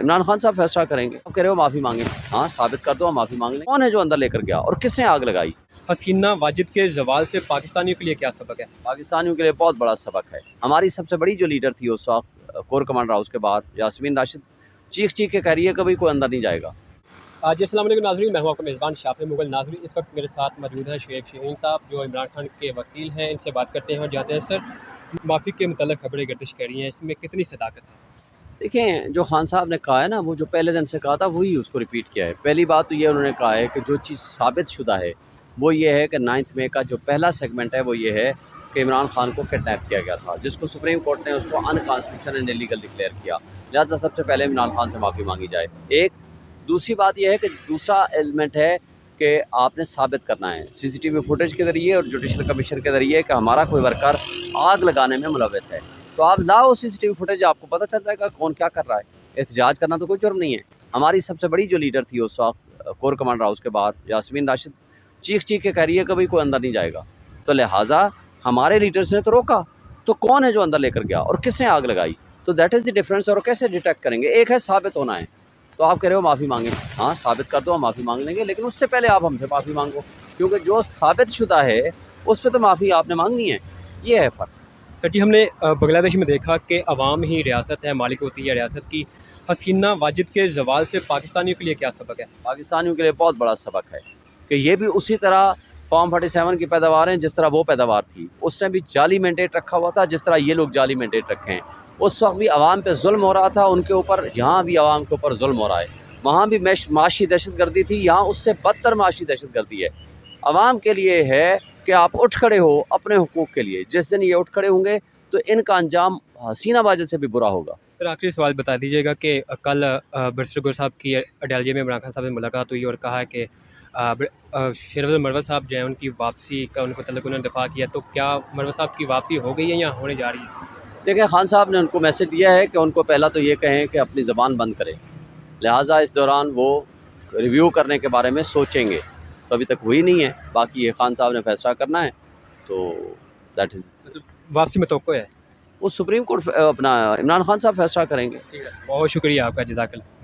इमरान खान साहब फैसला करेंगे। आप कह रहे हो माफ़ी मांगे, हाँ साबित कर दो, हम माफ़ी मांग लें। कौन है जो अंदर लेकर गया और किसने आग लगाई? हसीना वाजिद के जवाल से पाकिस्तानियों के लिए क्या सबक है? पाकिस्तानियों के लिए बहुत बड़ा सबक है। हमारी सबसे बड़ी जो लीडर थी उस वक्त कोर कमांडर हाउस के बाहर, यास्मीन राशिद, चीख चीख के कह रही है कभी कोई अंदर नहीं जाएगा। जी अस्सलाम वालेकुम नाज़रीन, मैं हूं आपका मेज़बान शाफी मुगल। नाज़रीन, इस वक्त मेरे साथ मौजूद है शुएब शाहीन साहब, जो इमरान खान के वकील हैं। इनसे बात करते हैं और जानते हैं सर, माफ़ी के मुतल्लिक़ खबरें गर्दिश कर रही हैं, इसमें कितनी सदाकत है? देखें, जो खान साहब ने कहा है ना, वो जो पहले दिन से कहा था वही उसको रिपीट किया है। पहली बात तो ये उन्होंने कहा है कि जो चीज़ साबित शुदा है वो ये है कि 9 मई का जो पहला सेगमेंट है वो ये है कि इमरान खान को किडनैप किया गया था, जिसको सुप्रीम कोर्ट ने उसको अनकॉन्स्टिट्यूशनल एंड इलीगल डिक्लेयर किया। लिहाजा सबसे पहले इमरान खान से माफ़ी मांगी जाए। एक दूसरी बात यह है कि दूसरा एलिमेंट है कि आपने साबित करना है सीसीटीवी फुटेज के ज़रिए और जुडिशल कमीशन के ज़रिए कि हमारा कोई वर्कर आग लगाने में मुलव्वस है। तो आप लाओ सीसीटीवी फुटेज, आपको पता चल जाएगा कौन क्या कर रहा है। एहतजाज करना तो कोई जुर्म नहीं है। हमारी सबसे बड़ी जो लीडर थी उस वक्त कोर कमांडर हाउस के बाहर, यास्मीन राशिद, चीख चीख के कह रही है कभी कोई अंदर नहीं जाएगा। तो लिहाजा हमारे लीडर्स ने तो रोका, तो कौन है जो अंदर लेकर गया और किसने आग लगाई? तो दैट इज़ द डिफरेंस। और कैसे डिटेक्ट करेंगे? एक है साबित होना है, तो आप कह रहे हो माफ़ी मांगे, हाँ साबित कर दो, हम माफ़ी मांग लेंगे, लेकिन उससे पहले आप हमसे माफ़ी मांगो, क्योंकि जो साबित शुदा है उस पर तो माफ़ी आपने मांगनी है। ये है फ़र्क। सर जी, हमने बांग्लादेश में देखा कि अवाम ही रियासत है, मालिक होती है रियासत की। हसीना वाजिद के जवाल से पाकिस्तानियों के लिए क्या सबक है? पाकिस्तानियों के लिए बहुत बड़ा सबक है कि ये भी उसी तरह फॉर्म 47 की पैदावार हैं जिस तरह वो पैदावार थी। उसने भी जाली मैंडेट रखा हुआ था जिस तरह ये लोग जाली मैंडेट रखे हैं। उस वक्त भी आवाम पे जुल्म हो रहा था उनके ऊपर, यहाँ भी आवाम के ऊपर जुल्म हो रहा है। वहाँ भी माशी दहशत गर्दी थी, यहाँ उससे बदतर माशी दहशत गर्दी है। आवाम के लिए है कि आप उठ खड़े हो अपने हुकूक के लिए। जिस दिन ये उठ खड़े होंगे तो इनका अंजाम हसीना वाजिद से भी बुरा होगा। सर आखिरी सवाल बता दीजिएगा कि कल बैरिस्टर गुल साहब की अडालजे में इमरान खान साहब से मुलाकात हुई और कहा है कि शेरवल मरवत साहब जो है उनकी वापसी का उनको तल्लुक उन्होंने दफ़ा किया, तो क्या मरवत साहब की वापसी हो गई है या होने जा रही है? देखिए, खान साहब ने उनको मैसेज दिया है कि उनको पहला तो ये कहें कि अपनी ज़बान बंद करें, लिहाजा इस दौरान वो रिव्यू करने के बारे में सोचेंगे। तो अभी तक हुई नहीं है, बाकी ये खान साहब ने फैसला करना है, तो दैट इज़ मतलब वापसी में तो है। वो सुप्रीम कोर्ट अपना इमरान खान साहब फैसला करेंगे। ठीक है, बहुत शुक्रिया आपका, जज़ाकल्लाह।